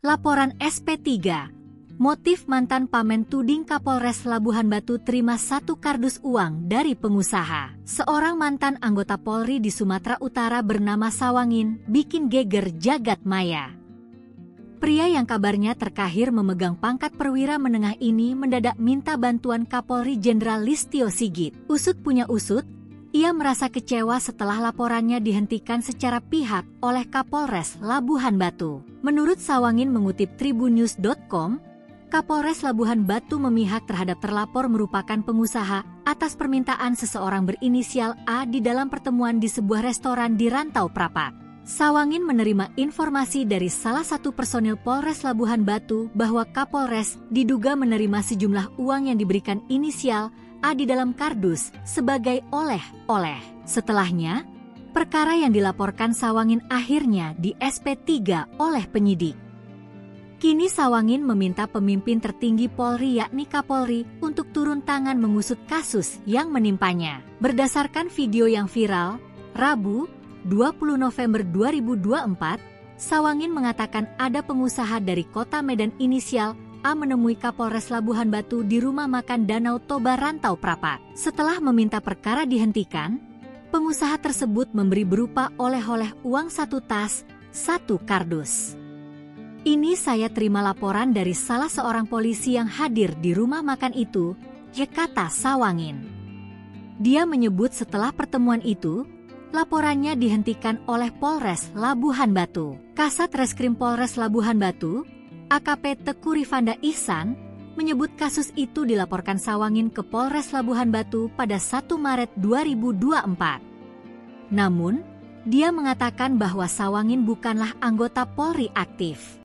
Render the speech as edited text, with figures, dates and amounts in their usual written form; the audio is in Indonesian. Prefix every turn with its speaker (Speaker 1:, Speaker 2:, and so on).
Speaker 1: Laporan SP3. Motif mantan Pamen tuding Kapolres Labuhan Batu terima 1 kardus uang dari pengusaha. Seorang mantan anggota Polri di Sumatera Utara bernama Sawangin bikin geger jagat maya. Pria yang kabarnya terkahir memegang pangkat perwira menengah ini mendadak minta bantuan Kapolri Jenderal Listio Sigit. Usut punya usut, ia merasa kecewa setelah laporannya dihentikan secara pihak oleh Kapolres Labuhan Batu. Menurut Sawangin mengutip tribunnews.com, Kapolres Labuhan Batu memihak terhadap terlapor merupakan pengusaha atas permintaan seseorang berinisial A di dalam pertemuan di sebuah restoran di Rantau Prapat. Sawangin menerima informasi dari salah satu personil Polres Labuhan Batu bahwa Kapolres diduga menerima sejumlah uang yang diberikan inisial A di dalam kardus sebagai oleh-oleh. Setelahnya, perkara yang dilaporkan Sawangin akhirnya di SP3 oleh penyidik. Kini Sawangin meminta pemimpin tertinggi Polri yakni Kapolri untuk turun tangan mengusut kasus yang menimpanya. Berdasarkan video yang viral, Rabu, 20 November 2024, Sawangin mengatakan ada pengusaha dari kota Medan inisial A menemui Kapolres Labuhan Batu di rumah makan Danau Toba Rantau Prapat. Setelah meminta perkara dihentikan, pengusaha tersebut memberi berupa oleh-oleh uang 1 tas, 1 kardus. Ini saya terima laporan dari salah seorang polisi yang hadir di rumah makan itu, kata Sawangin. Dia menyebut setelah pertemuan itu, laporannya dihentikan oleh Polres Labuhan Batu. Kasat Reskrim Polres Labuhan Batu, AKP Teku Rifanda Ihsan, menyebut kasus itu dilaporkan Sawangin ke Polres Labuhan Batu pada 1 Maret 2024. Namun, dia mengatakan bahwa Sawangin bukanlah anggota Polri aktif.